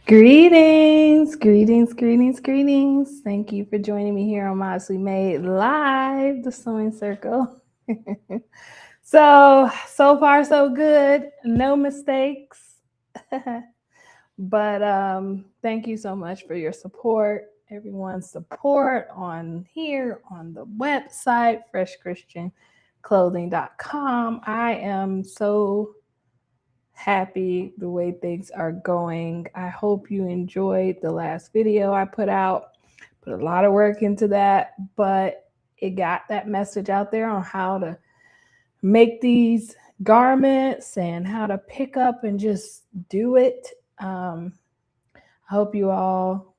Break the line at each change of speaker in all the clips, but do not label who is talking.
Greetings, greetings, greetings, greetings. Thank you for joining me here on Modestly Made Live, the Sewing Circle. So far, so good. No mistakes. But thank you so much for your support, everyone's support on here, on the website, freshchristianclothing.com. I am so happy the way things are going. I hope you enjoyed the last video I put out. Put a lot of work into that, but it got that message out there on how to make these garments and how to pick up and just do it. I hope you all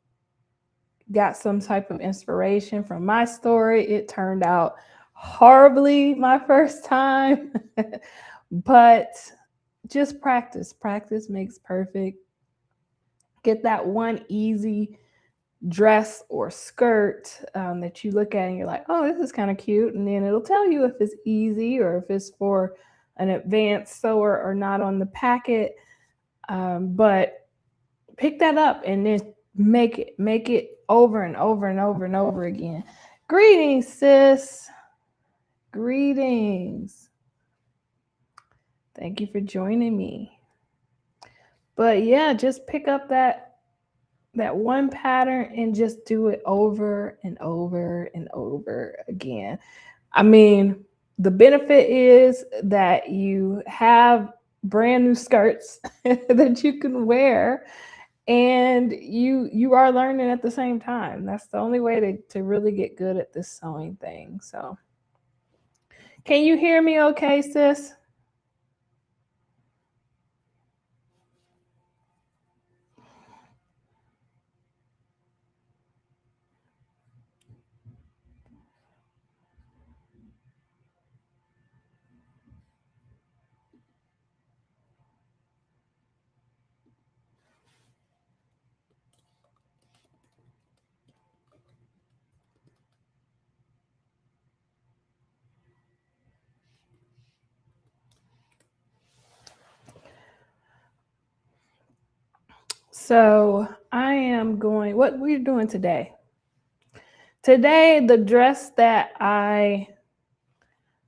got some type of inspiration from my story. It turned out horribly my first time, but just practice. Practice makes perfect. Get that one easy dress or skirt that you look at and you're like, oh, this is kind of cute. And then it'll tell you if it's easy or if it's for an advanced sewer or not on the packet. But pick that up and then make it over and over and over and over again. Greetings, sis. Greetings. Thank you for joining me. But yeah, just pick up that one pattern and just do it over and over and over again. I mean, the benefit is that you have brand new skirts that you can wear, and you are learning at the same time. That's the only way to really get good at this sewing thing. So can you hear me okay, sis? So I am going, what we're doing today. Today, the dress that I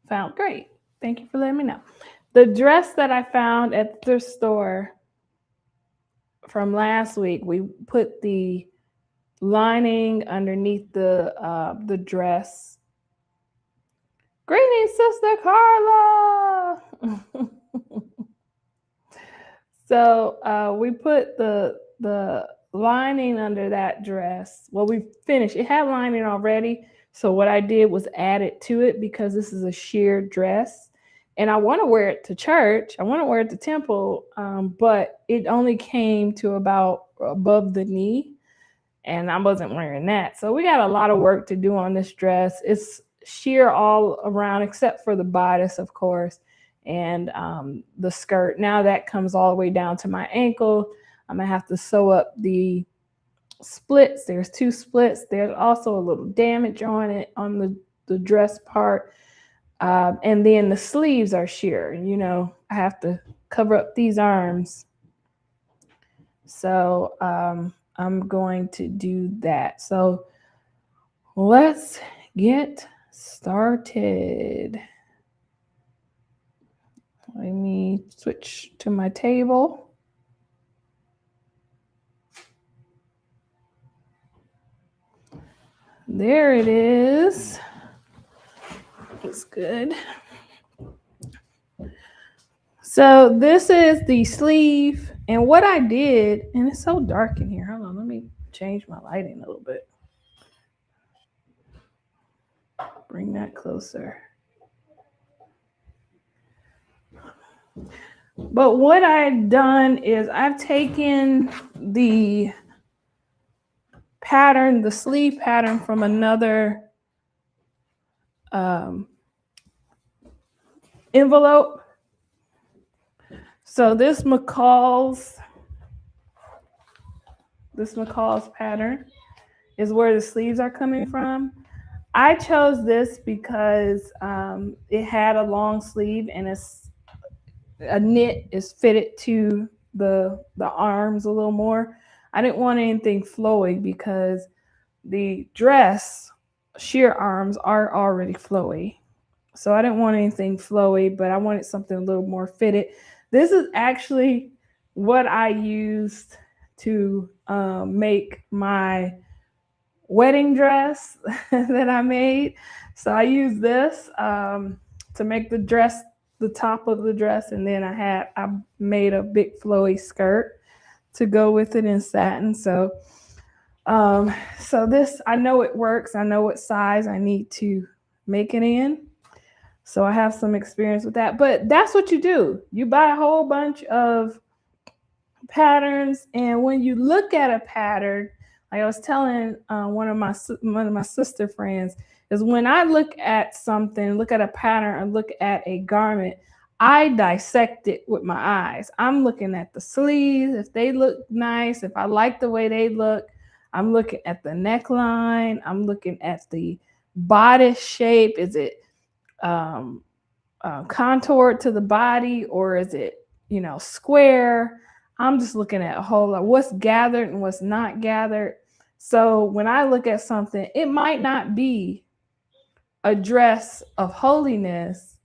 found, great. Thank you for letting me know. The dress that I found at the store from last week, we put the lining underneath the dress. Greetings, Sister Carla. So we put the lining under that dress. Well, we finished. It had lining already. So what I did was add it to it because this is a sheer dress. And I want to wear it to church. I want to wear it to temple, but it only came to about above the knee. And I wasn't wearing that. So we got a lot of work to do on this dress. It's sheer all around except for the bodice, of course, and the skirt. Now that comes all the way down to my ankle. I'm going to have to sew up the splits. There's 2 splits. There's also a little damage on it, on the dress part. And then the sleeves are sheer. You know, I have to cover up these arms. So I'm going to do that. So let's get started. Let me switch to my table. There it is. Looks good. So this is the sleeve. And what I did, and it's so dark in here. Hold on, let me change my lighting a little bit. Bring that closer. But what I've done is I've taken the pattern, the sleeve pattern from another envelope. So this McCall's pattern is where the sleeves are coming from. I chose this because it had a long sleeve and it's a knit is fitted to the arms a little more. I didn't want anything flowy because the dress sheer arms are already flowy. So I didn't want anything flowy, but I wanted something a little more fitted. This is actually what I used to make my wedding dress that I made. So I used this to make the dress, the top of the dress, and then I made a big flowy skirt to go with it in satin. So this, I know it works. I know what size I need to make it in. So I have some experience with that, but that's what you do. You buy a whole bunch of patterns, and when you look at a pattern, like I was telling one of my sister friends, is when I look at something, look at a pattern, or look at a garment, I dissect it with my eyes. I'm looking at the sleeves, if they look nice, if I like the way they look. I'm looking at the neckline. I'm looking at the bodice shape. Is it contoured to the body, or is it, square? I'm just looking at a whole lot, what's gathered and what's not gathered. So when I look at something, it might not be a dress of holiness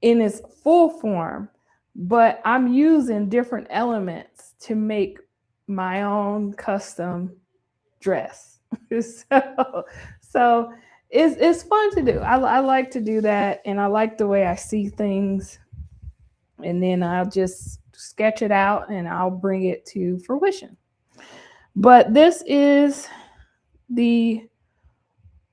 in its full form, but I'm using different elements to make my own custom dress. so it's fun to do. I like to do that, and I like the way I see things, and then I'll just sketch it out and I'll bring it to fruition. But this is the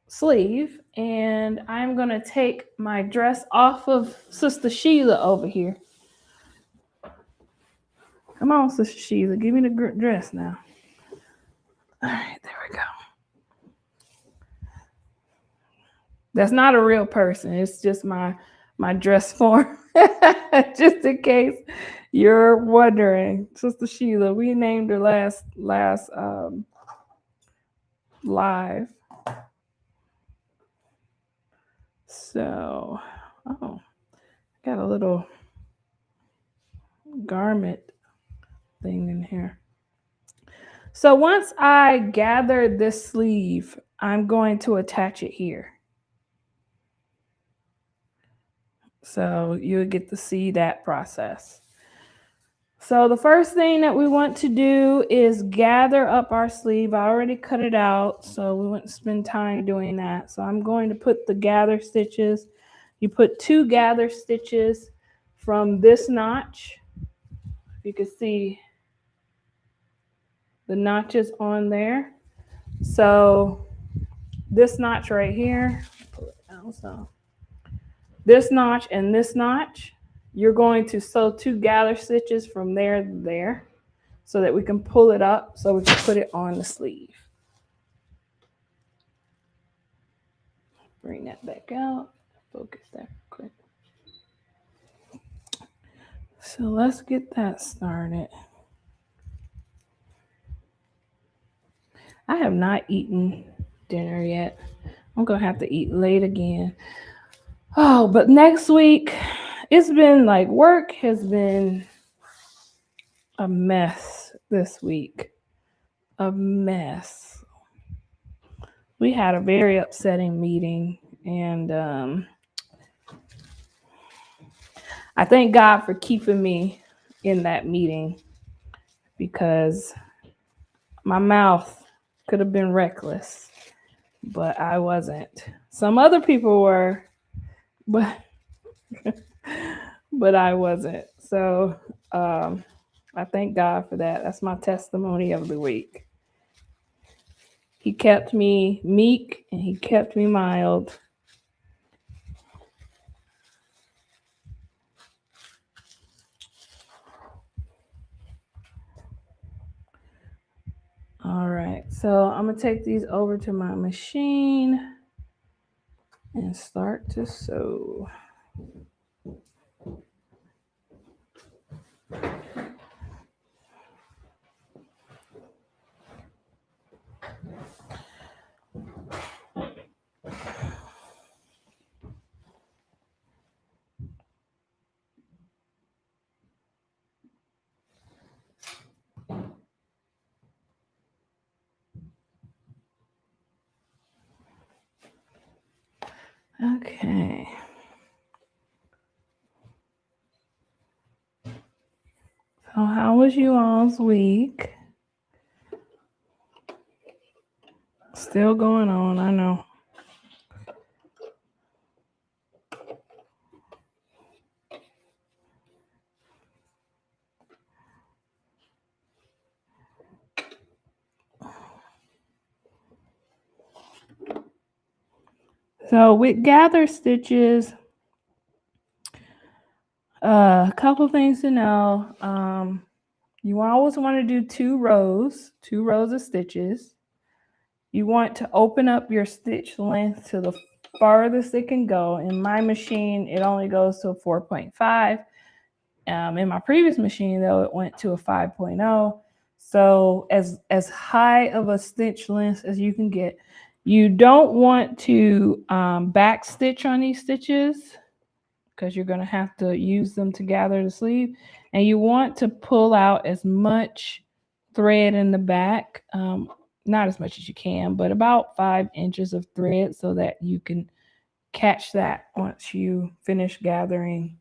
sleeve, and I'm going to take my dress off of Sister Sheila over here. Come on, Sister Sheila, give me the dress now. All right, there we go. That's not a real person. It's just my dress form. Just in case you're wondering. Sister Sheila, we named her last live. So, got a little garment thing in here. So once I gather this sleeve, I'm going to attach it here. So you'll get to see that process. So the first thing that we want to do is gather up our sleeve. I already cut it out, so we wouldn't spend time doing that. So I'm going to put the gather stitches. You put 2 gather stitches from this notch. You can see the notches on there. So this notch right here, pull it down, so this notch and this notch, you're going to sew 2 gather stitches from there to there so that we can pull it up so we can put it on the sleeve. Bring that back out. Focus that quick. So let's get that started. I have not eaten dinner yet. I'm going to have to eat late again. Oh, but next week, it's been like work has been a mess this week. A mess. We had a very upsetting meeting, and I thank God for keeping me in that meeting, because my mouth could have been reckless, but I wasn't. Some other people were, but I wasn't. So I thank God for that. That's my testimony of the week. He kept me meek and he kept me mild. All right, so I'm gonna take these over to my machine and start to sew. Okay. So how was you all's week? Still going on, I know. So with gather stitches, a couple things to know. You always want to do two rows of stitches. You want to open up your stitch length to the farthest it can go. In my machine, it only goes to a 4.5. In my previous machine, though, it went to a 5.0. So as high of a stitch length as you can get. You don't want to back stitch on these stitches because you're going to have to use them to gather the sleeve. And you want to pull out as much thread in the back, not as much as you can, but about 5 inches of thread so that you can catch that once you finish gathering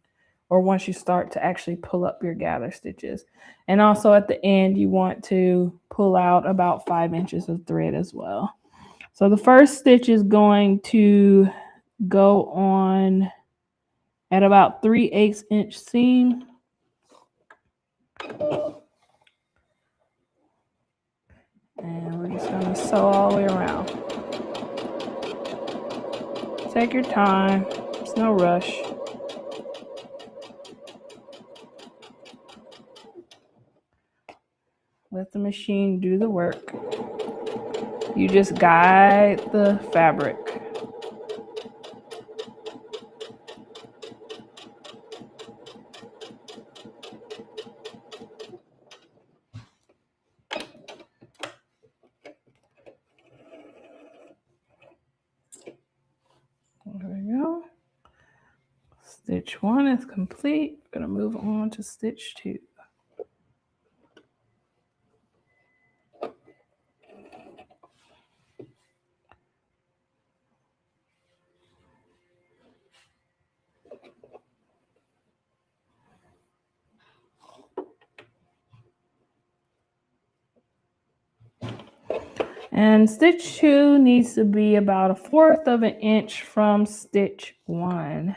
or once you start to actually pull up your gather stitches. And also at the end, you want to pull out about 5 inches of thread as well. So the first stitch is going to go on at about 3/8 inch seam. And we're just going to sew all the way around. Take your time, there's no rush. Let the machine do the work. You just guide the fabric. There we go. Stitch 1 is complete. I'm going to move on to stitch 2. And stitch 2 needs to be about 1/4 of an inch from stitch 1.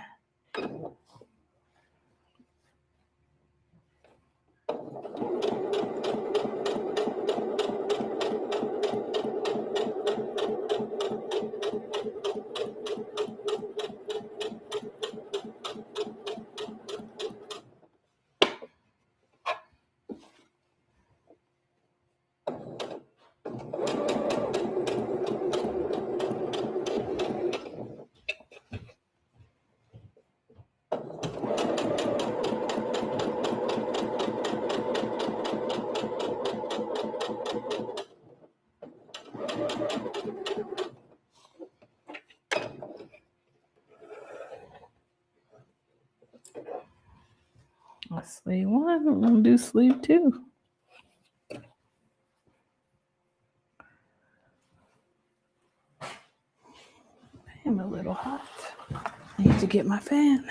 Sleeve 1, we're going to do sleeve 2. I'm a little hot. I need to get my fan.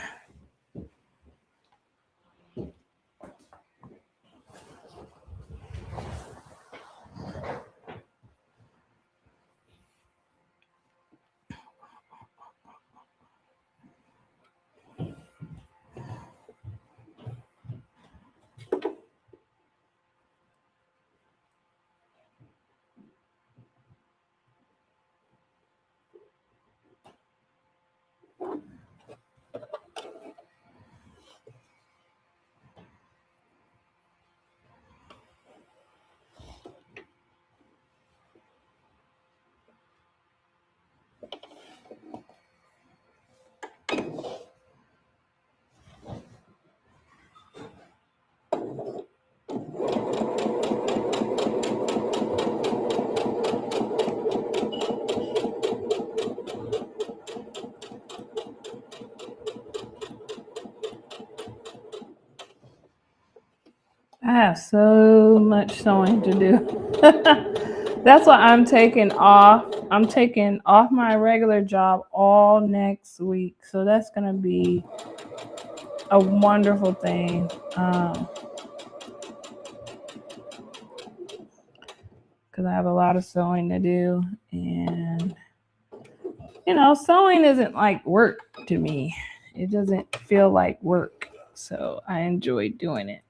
I have so much sewing to do. That's why I'm taking off. I'm taking off my regular job all next week. So that's going to be a wonderful thing. Because I have a lot of sewing to do. And, you know, sewing isn't like work to me, it doesn't feel like work. So I enjoy doing it.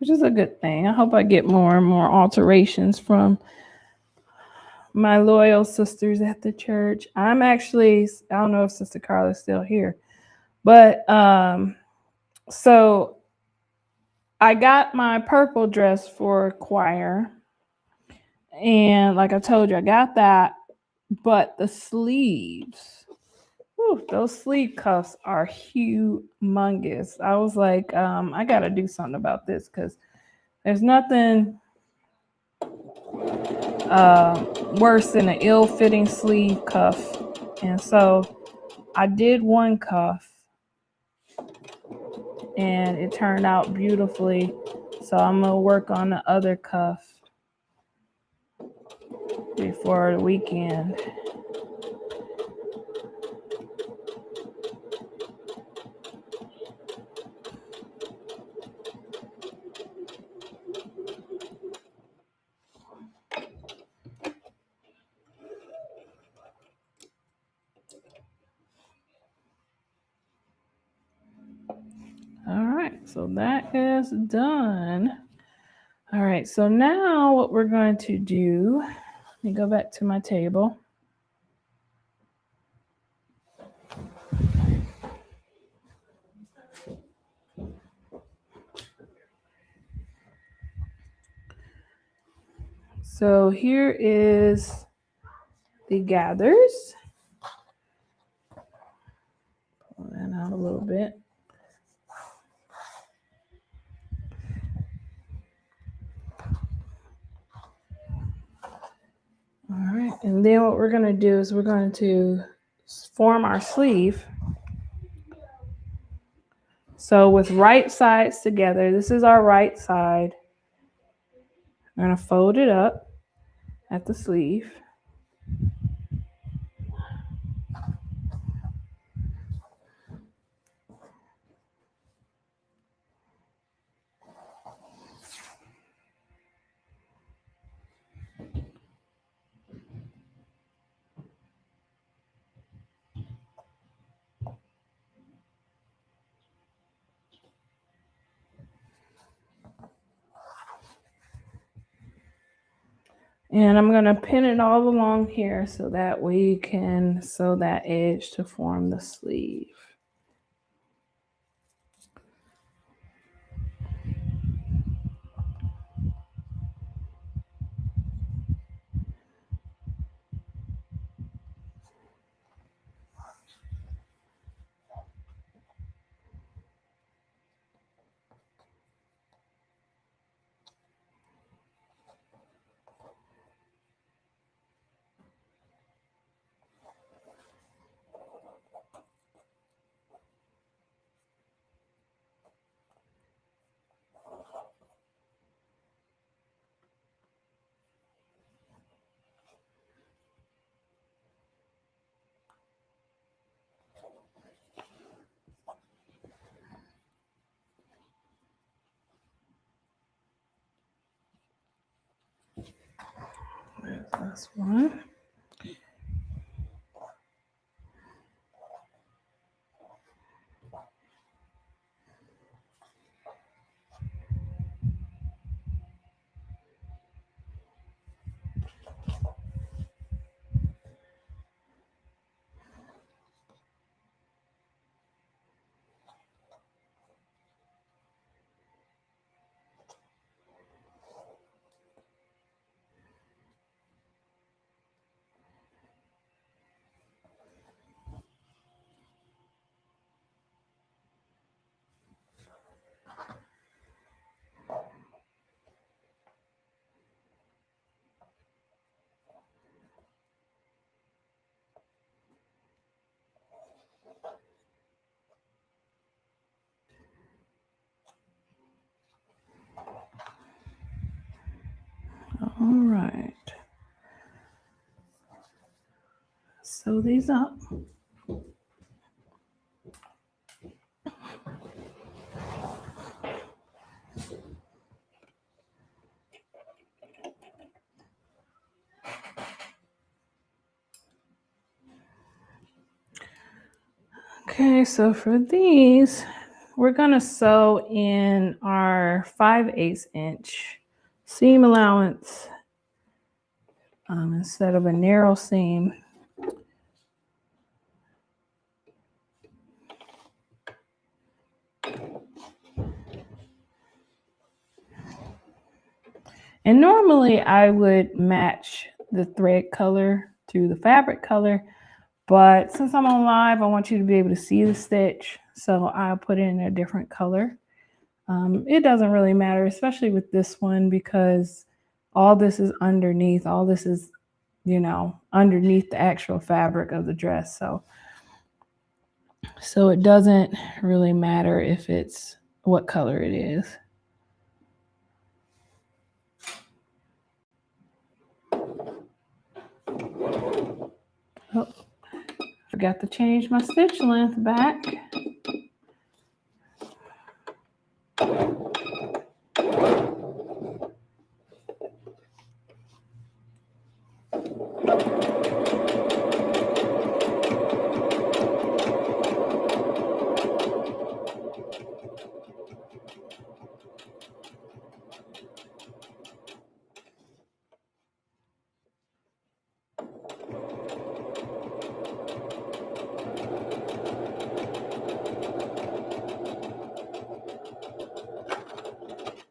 Which is a good thing. I hope I get more and more alterations from my loyal sisters at the church. I don't know if Sister Carla's still here, but so I got my purple dress for choir, and like I told you, I got that, but the sleeves, those sleeve cuffs are humongous. I was like, I got to do something about this because there's nothing worse than an ill-fitting sleeve cuff. And so I did one cuff and it turned out beautifully. So I'm going to work on the other cuff before the weekend. All right, so that is done. All right, so now what we're going to do, let me go back to my table. So here is the gathers. Pull that out a little bit. All right, and then what we're going to do is we're going to form our sleeve. So with right sides together, this is our right side. I'm going to fold it up at the sleeve. And I'm going to pin it all along here so that we can sew that edge to form the sleeve. There's this one. sew these up. Okay, so for these, we're gonna sew in our 5/8 inch seam allowance instead of a narrow seam. And normally I would match the thread color to the fabric color, but since I'm on live, I want you to be able to see the stitch, so I'll put in a different color. It doesn't really matter, especially with this one, because all this is underneath. All this is, you know, underneath the actual fabric of the dress. So it doesn't really matter if it's what color it is. Oh, forgot to change my stitch length back.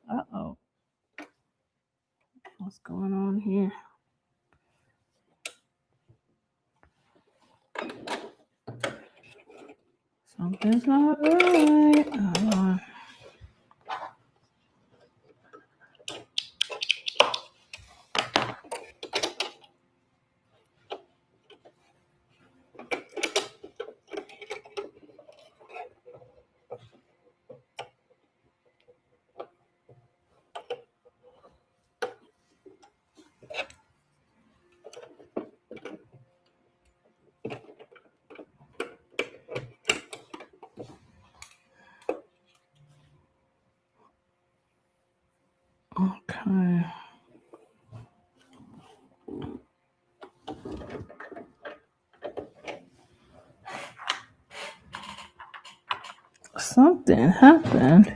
Uh-oh. What's going on here? Something's not right. Okay. Something happened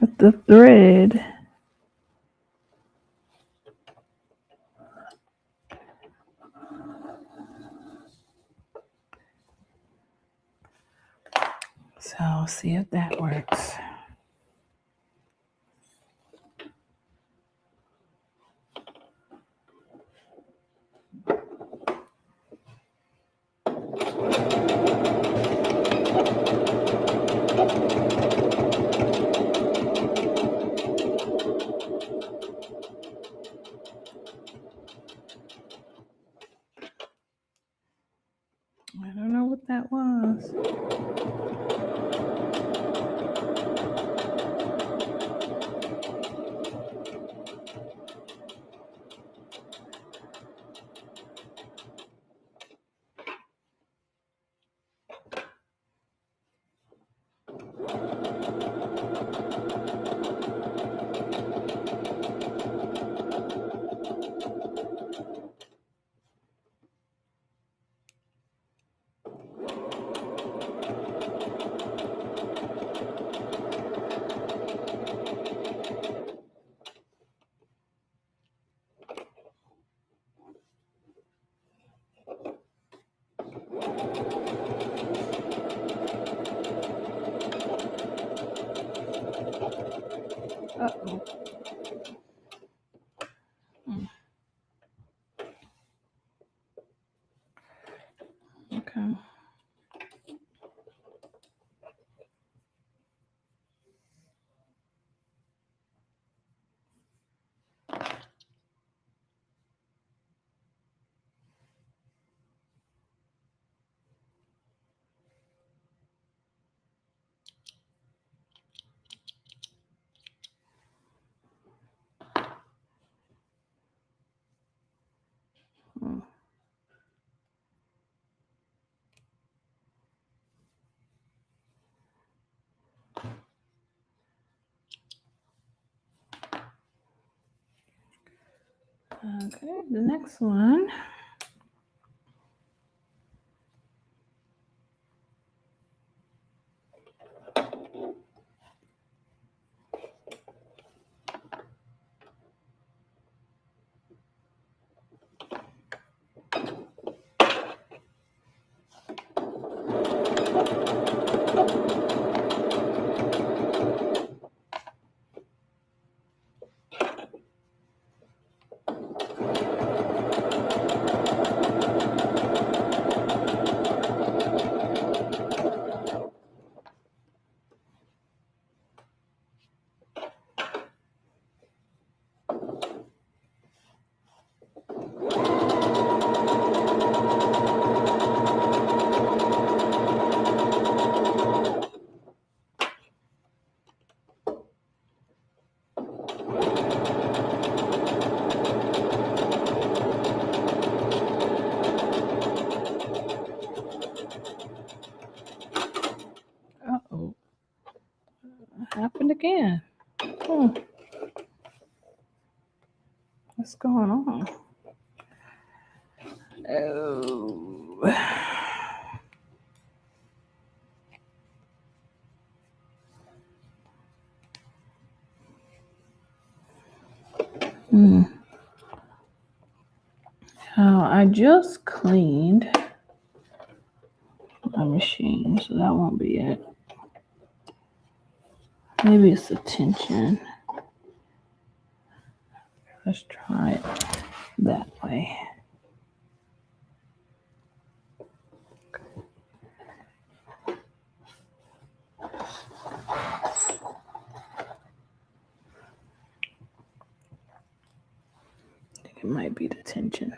with the thread. So I'll see if that works. I don't know what that was. Okay, the next one. Uh-oh. What happened again? What's going on? Oh. I just cleaned my machine, so that won't be it. Maybe it's the tension. Let's try it that way. I think it might be the tension.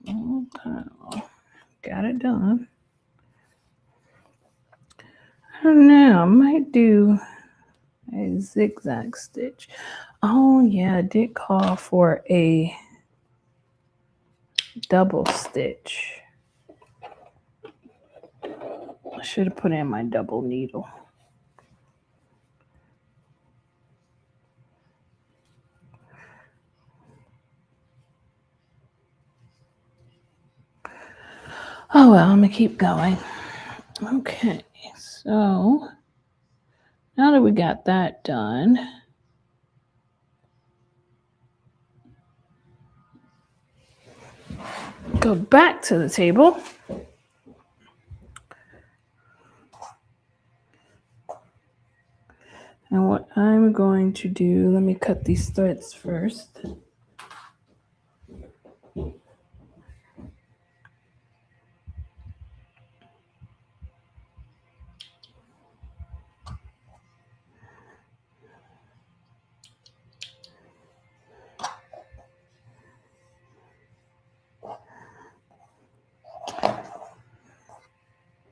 Okay. Got it done. I don't know. I might do a zigzag stitch. Oh, yeah. I did call for a double stitch. I should have put in my double needle. Oh, well, I'm going to keep going. Okay, so now that we got that done, go back to the table. And what I'm going to do, let me cut these threads first.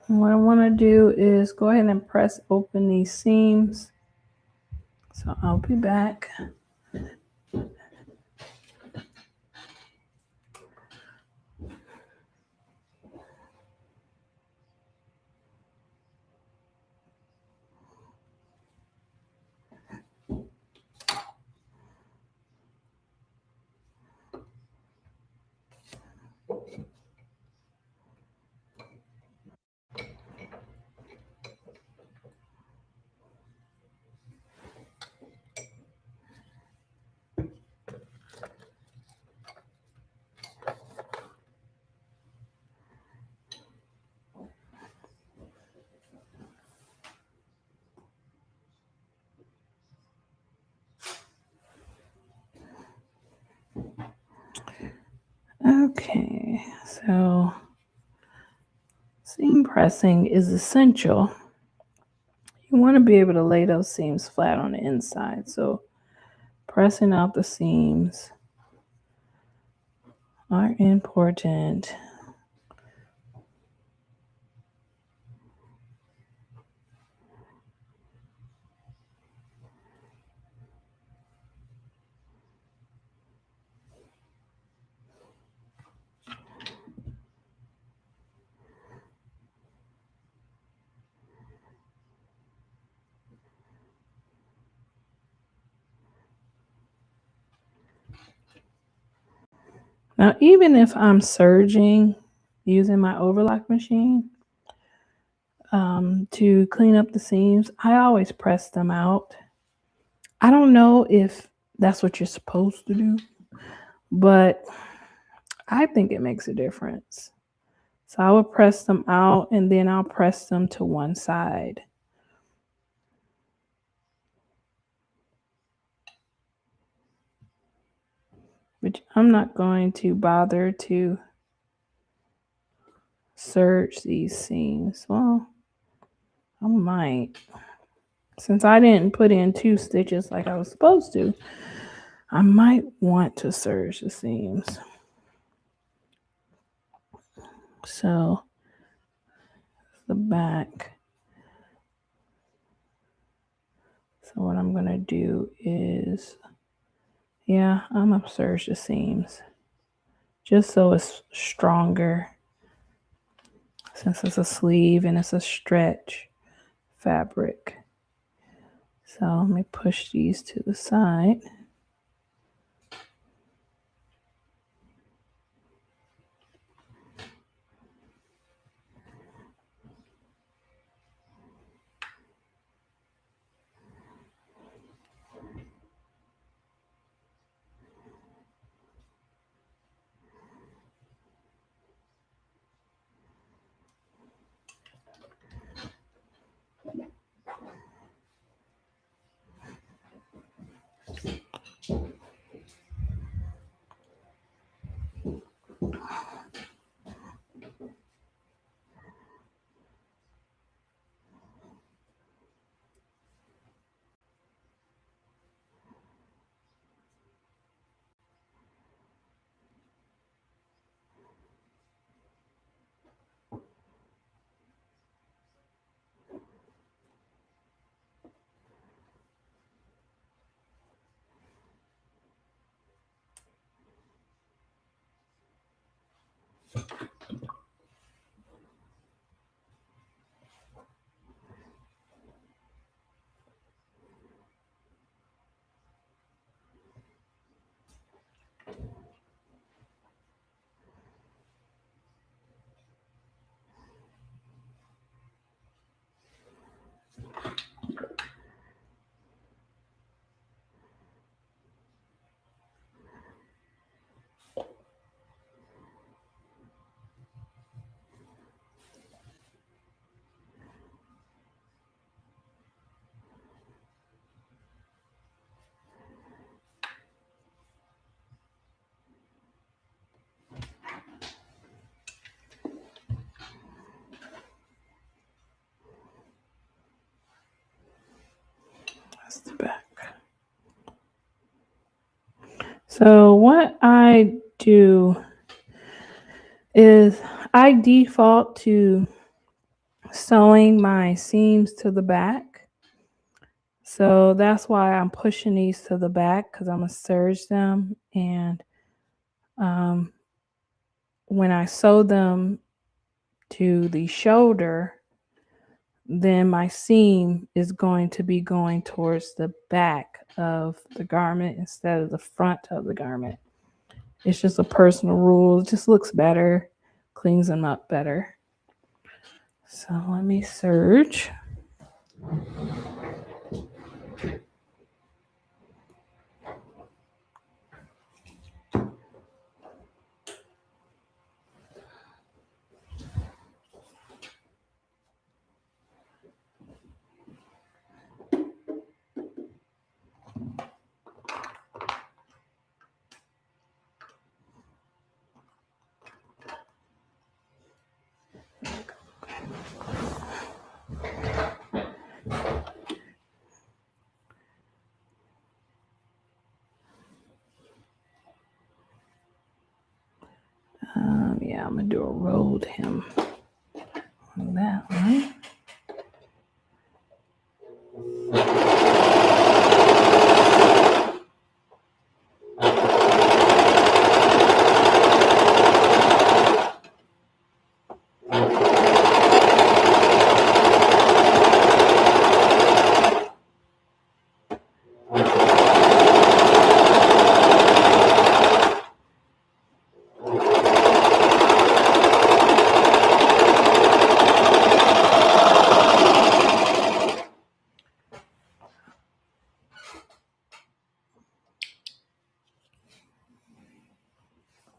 And what I want to do is go ahead and press open these seams. So I'll be back. Okay, so seam pressing is essential. You want to be able to lay those seams flat on the inside. So pressing out the seams are important. Now, even if I'm serging using my overlock machine to clean up the seams, I always press them out. I don't know if that's what you're supposed to do, but I think it makes a difference. So I would press them out and then I'll press them to one side. Which I'm not going to bother to serge these seams. Well, I might. Since I didn't put in 2 stitches like I was supposed to, I might want to serge the seams. So the back. So what I'm going to do is, yeah, I'm going to serge the seams just so it's stronger, since it's a sleeve and it's a stretch fabric. So let me push these to the side. That's the back. So what I do is I default to sewing my seams to the back. So that's why I'm pushing these to the back, because I'm going to serge them. And when I sew them to the shoulder, then my seam is going to be going towards the back of the garment instead of the front of the garment. It's just a personal rule. It just looks better, cleans them up better. So let me serge. Yeah, I'm gonna do a rolled hem on that one.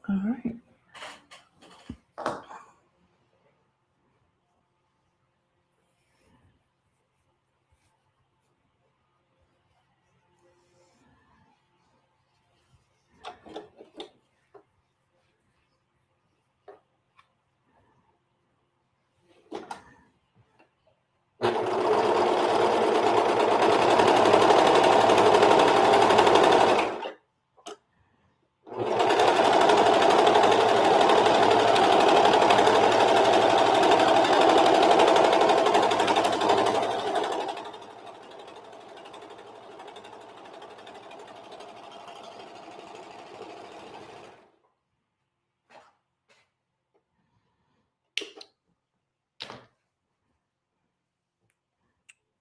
All right.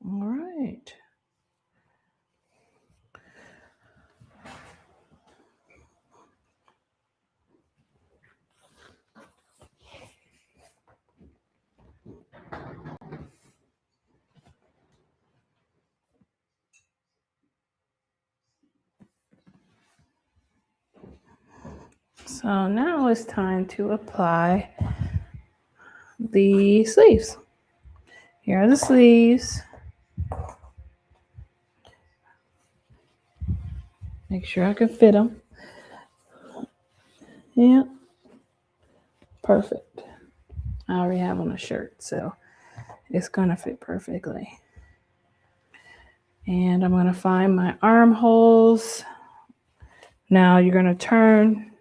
All right. So now it's time to apply the sleeves. Here are the sleeves. Make sure I can fit them. Yeah. Perfect. I already have on a shirt, so it's gonna fit perfectly. And I'm gonna find my armholes. Now you're gonna turn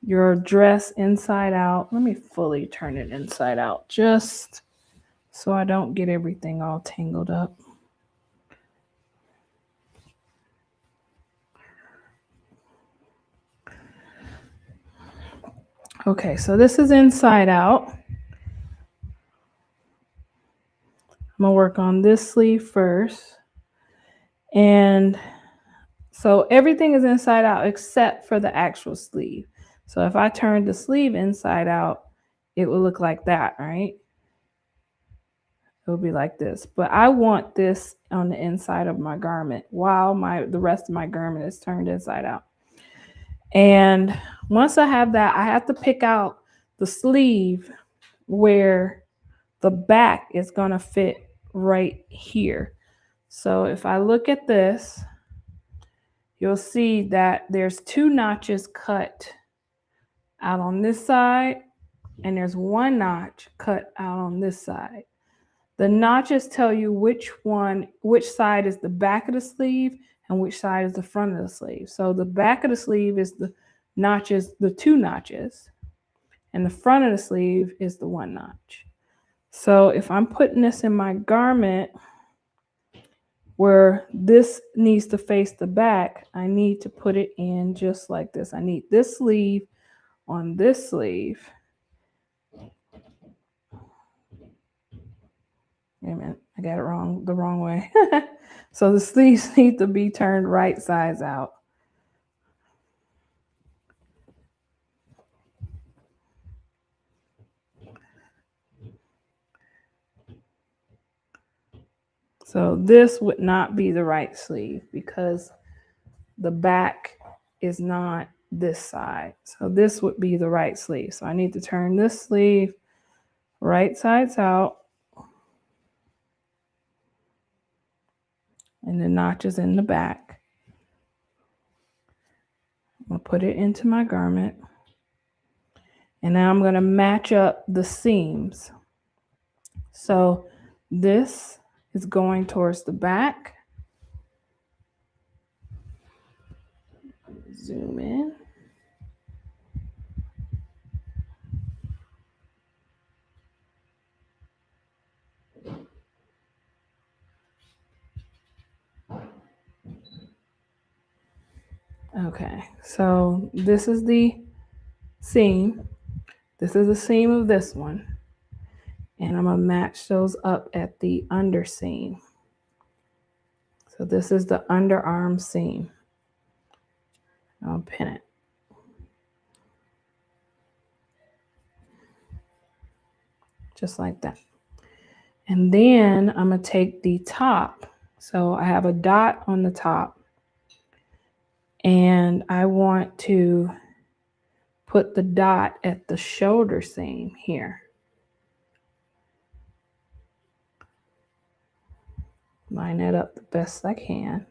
your dress inside out. Let me fully turn it inside out just so I don't get everything all tangled up. Okay, so this is inside out. I'm gonna work on this sleeve first. And so everything is inside out except for the actual sleeve. So if I turn the sleeve inside out, it will look like that, right? It will be like this. But I want this on the inside of my garment while the rest of my garment is turned inside out. And once I have that, I have to pick out the sleeve where the back is going to fit right here. So if I look at this, you'll see that there's 2 notches cut out on this side, and there's 1 notch cut out on this side. The notches tell you which side is the back of the sleeve and which side is the front of the sleeve. So the back of the sleeve is the notches, the 2 notches, and the front of the sleeve is the 1 notch. So if I'm putting this in my garment where this needs to face the back, I need to put it in just like this. I need this sleeve on this sleeve. Wait a minute, I got it the wrong way. So the sleeves need to be turned right sides out. So this would not be the right sleeve because the back is not this side. So this would be the right sleeve. So I need to turn this sleeve right sides out. And the notches in the back. I'm going to put it into my garment. And now I'm going to match up the seams. So this is going towards the back. Zoom in. Okay, so this is the seam. This is the seam of this one. And I'm going to match those up at the underseam. So this is the underarm seam. I'll pin it. Just like that. And then I'm going to take the top. So I have a dot on the top. And I want to put the dot at the shoulder seam here. Line that up the best I can.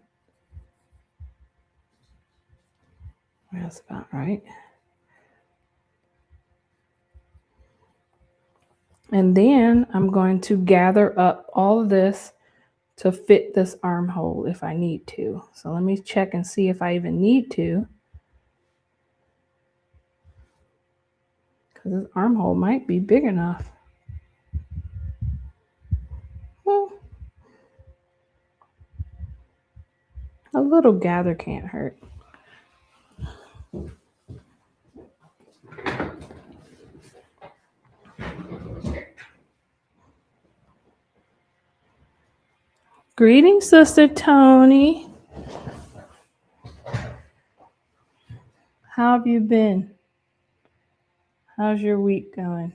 That's about right. And then I'm going to gather up all of this to fit this armhole if I need to. So let me check and see if I even need to. Because this armhole might be big enough. Well, a little gather can't hurt. Greetings, Sister Tony. How have you been? How's your week going?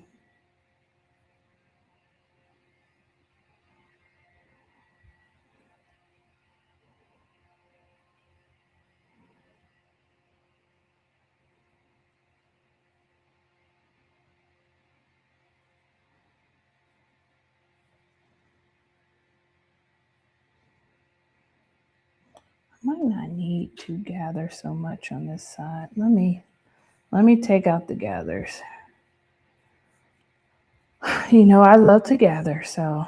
I might not need to gather so much on this side. Let me take out the gathers. You know, I love to gather, so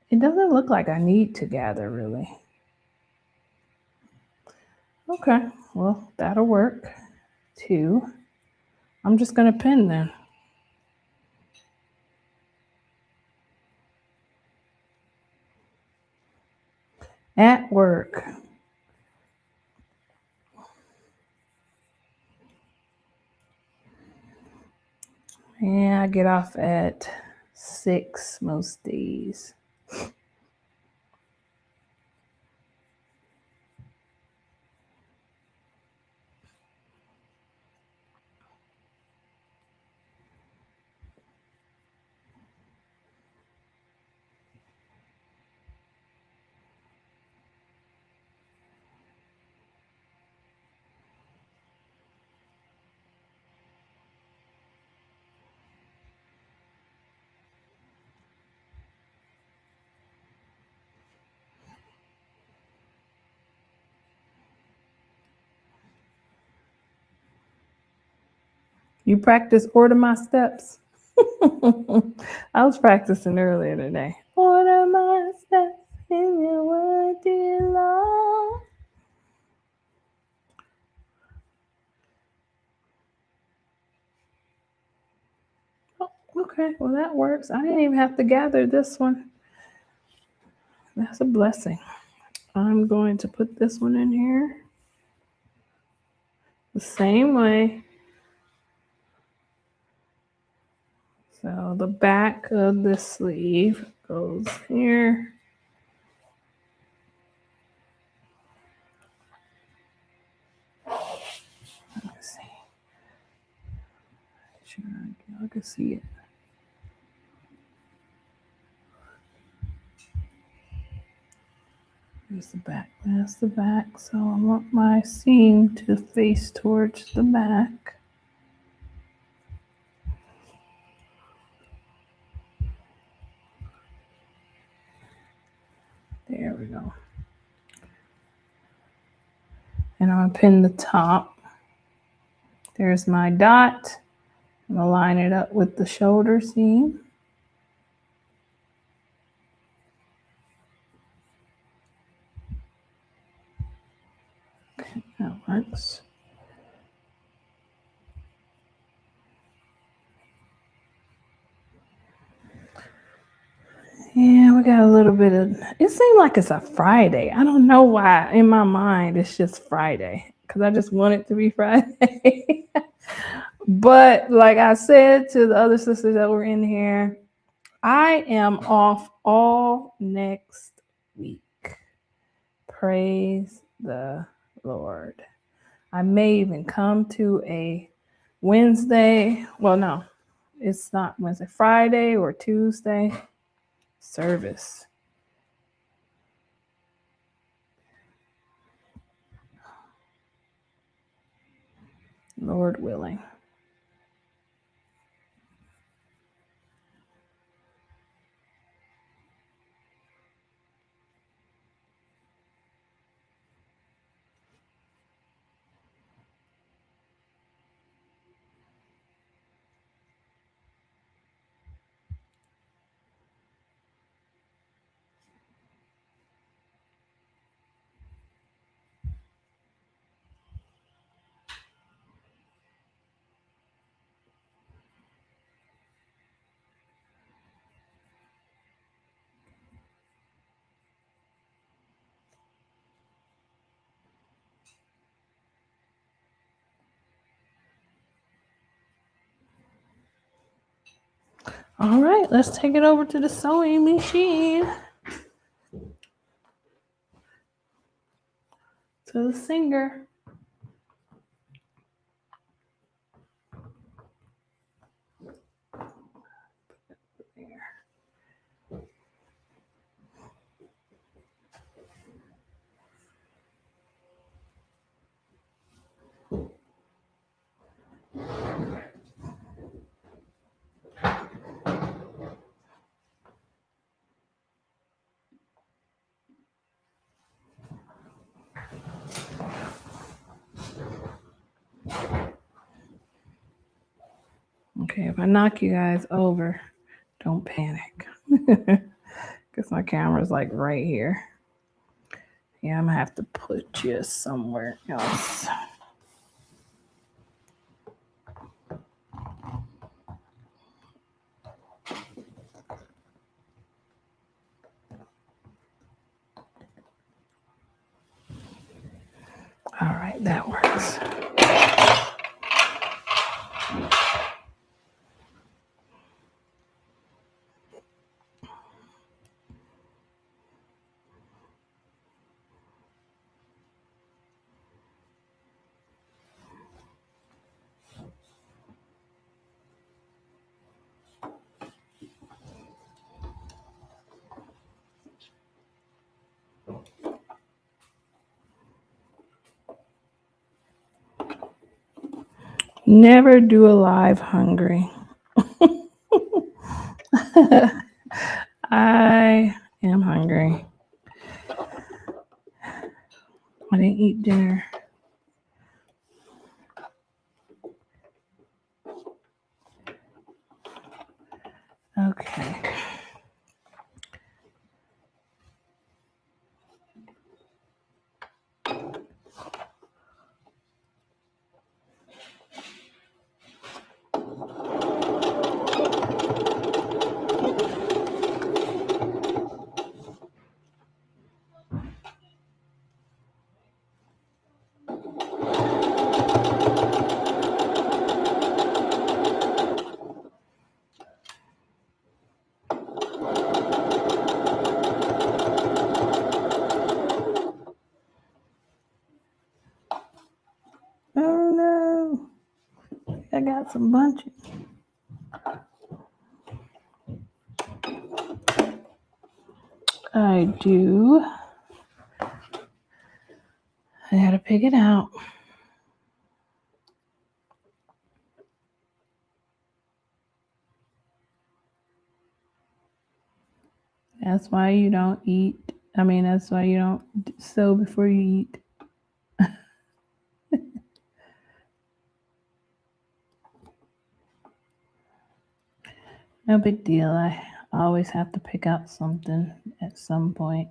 it doesn't look like I need to gather really. Okay, well, that'll work too. I'm just going to pin then. At work. Yeah, I get off at 6 most days. You practice order my steps? I was practicing earlier today. Order my steps in your word, dear Lord. Oh, okay, well that works. I didn't even have to gather this one. That's a blessing. I'm going to put this one in here the same way. So the back of the sleeve goes here. Let's see. Sure, I can see it. Here's the back. That's the back. So I want my seam to face towards the back. There we go. And I'm going to pin the top. There's my dot. I'm going to line it up with the shoulder seam. Okay, that works. Yeah, we got a little bit of, it seemed like it's a Friday. I don't know why. In my mind, it's just Friday. because I just want it to be Friday. But like I said to the other sisters that were in here, I am off all next week. Praise the Lord. I may even come to a Wednesday. Well, no, it's not Wednesday, Friday or Tuesday service. Lord willing. All right, let's take it over to the sewing machine. To the singer. Okay, if I knock you guys over, don't panic. Because my camera's like right here. Yeah, I'm gonna have to put you somewhere else. All right, that works. Never do a live hungry. I am hungry. I didn't eat dinner. Okay. Oh no. I got some bunches. I do. I gotta pick it out. That's why you don't eat. That's why you don't sew before you eat. No big deal. I always have to pick out something at some point.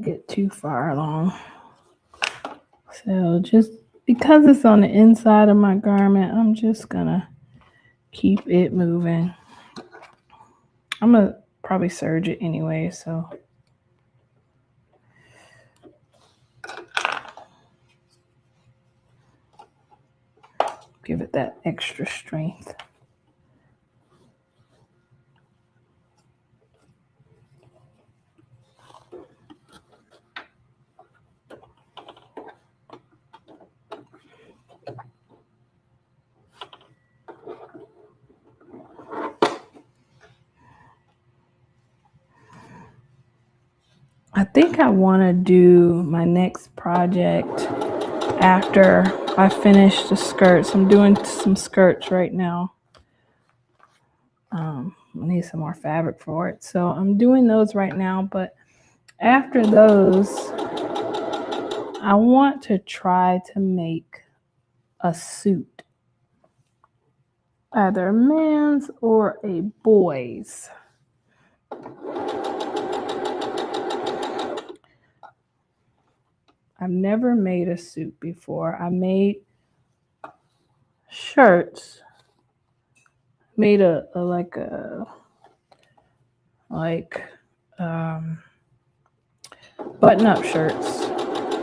get too far along. So just because it's on the inside of my garment, I'm just gonna keep it moving. I'm gonna probably serge it anyway, so give it that extra strength. I think I want to do my next project after I finish the skirts. I'm doing some skirts right now. I need some more fabric for it. So I'm doing those right now, but after those, I want to try to make a suit, either a man's or a boy's. I've never made a suit before. I made shirts, made a button-up shirts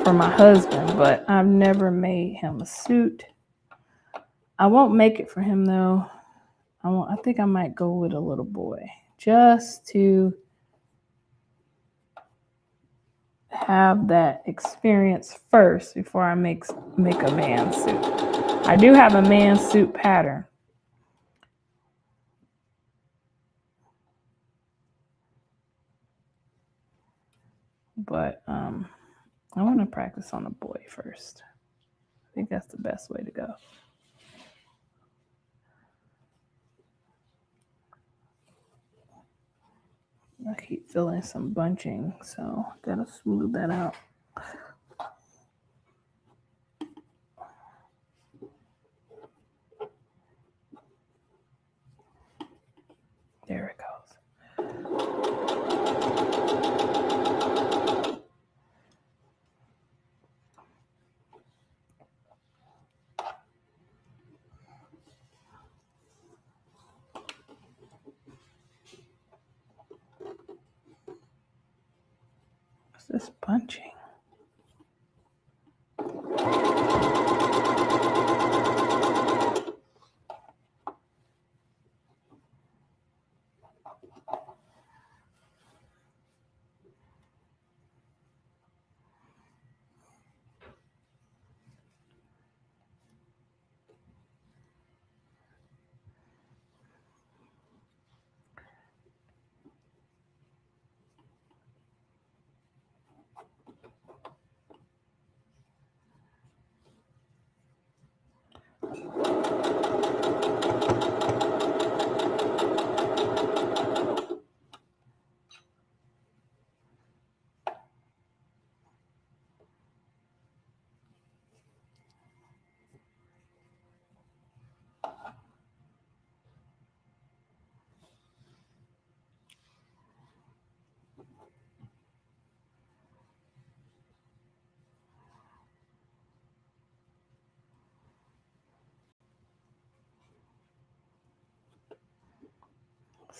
for my husband, but I've never made him a suit. I won't make it for him though. I think I might go with a little boy just to have that experience first before I make a man suit. I do have a man suit pattern. But I want to practice on a boy first. I think that's the best way to go. I keep feeling some bunching, so I gotta smooth that out. There it goes. What's this bunching?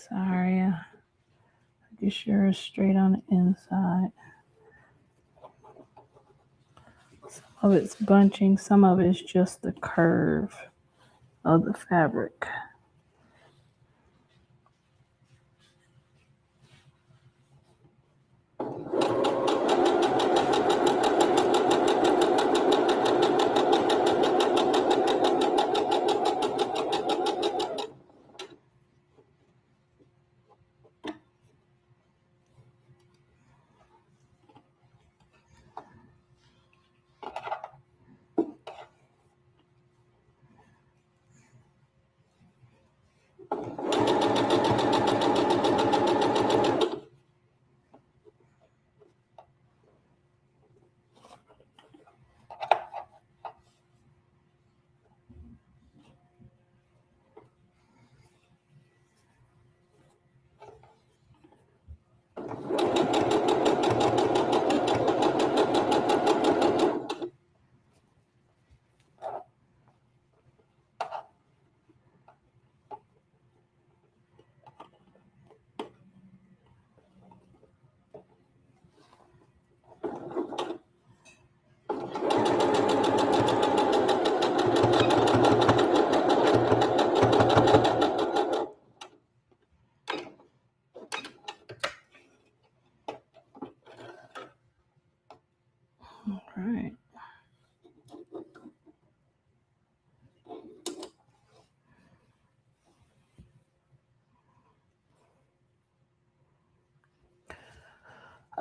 Sorry, make sure it's straight on the inside. Some of it's bunching, some of it's just the curve of the fabric.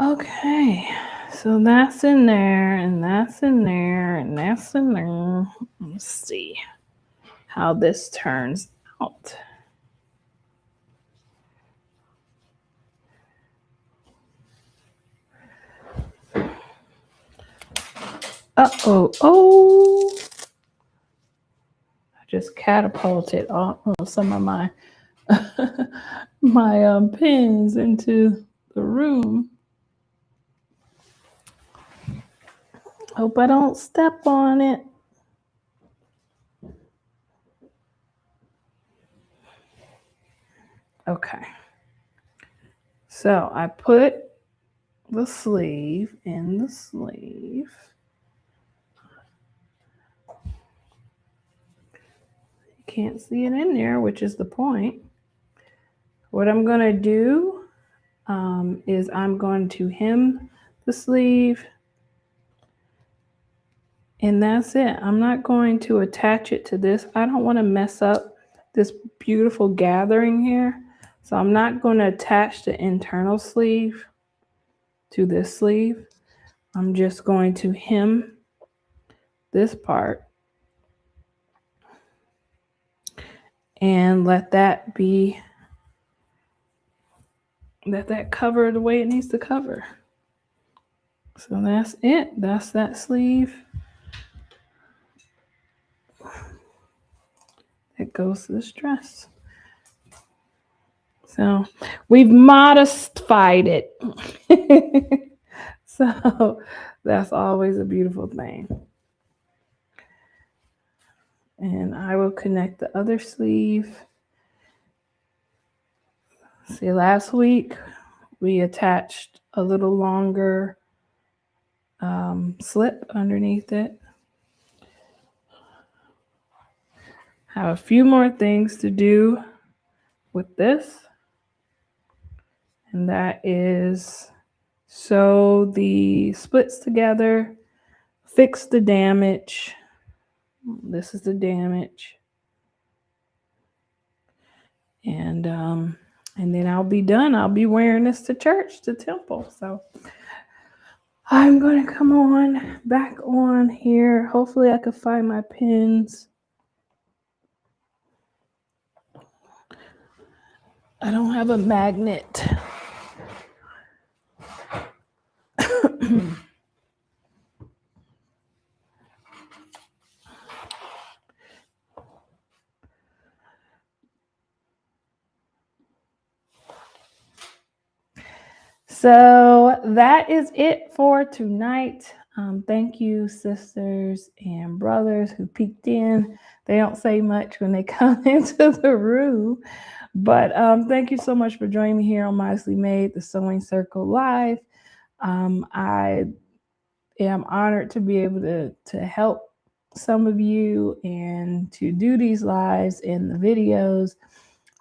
Okay, so that's in there, and that's in there, and that's in there. Let's see how this turns out. Oh, I just catapulted some of my my pins into the room. Hope I don't step on it. Okay. So I put the sleeve in the sleeve. You can't see it in there, which is the point. What I'm going to do is I'm going to hem the sleeve, and that's it. I'm not going to attach it to this. I don't want to mess up this beautiful gathering here. So I'm not going to attach the internal sleeve to this sleeve. I'm just going to hem this part and let that cover the way it needs to cover. So that's it. That's that sleeve. That goes to this dress. So we've modified it. So that's always a beautiful thing. And I will connect the other sleeve. See, last week we attached a little longer slip underneath it. Have a few more things to do with this, and that is sew the splits together, fix the damage. This is the damage, and then I'll be done. I'll be wearing this to church, to temple. So I'm going to come on back on here. Hopefully I can find my pins. I don't have a magnet. So that is it for tonight. Thank you, sisters and brothers who peeked in. They don't say much when they come into the room, but thank you so much for joining me here on Modestly Made, the Sewing Circle Live. I am honored to be able to help some of you and to do these lives and the videos.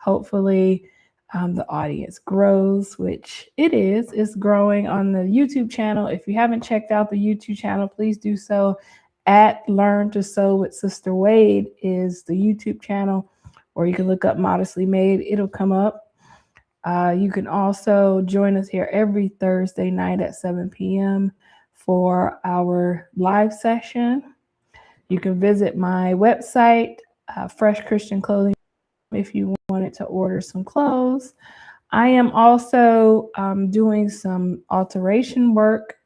Hopefully, the audience grows, which it is. It's growing on the YouTube channel. If you haven't checked out the YouTube channel, please do so. At Learn to Sew with Sister Wade is the YouTube channel, or you can look up Modestly Made. It'll come up. You can also join us here every Thursday night at 7 p.m. for our live session. You can visit my website, Fresh Christian Clothing, if you wanted to order some clothes. I am also doing some alteration work.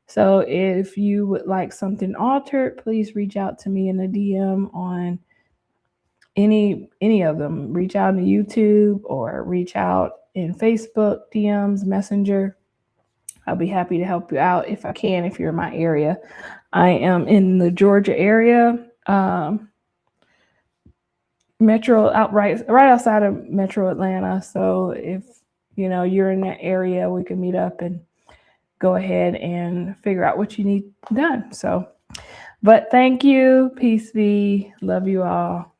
So if you would like something altered, please reach out to me in a DM on any of them. Reach out on YouTube or reach out in Facebook, DMs, Messenger. I'll be happy to help you out if I can, if you're in my area. I am in the Georgia area. Metro right outside of Metro Atlanta. So if you're in that area, we can meet up and go ahead and figure out what you need done. So, but thank you. Peace be. Love you all.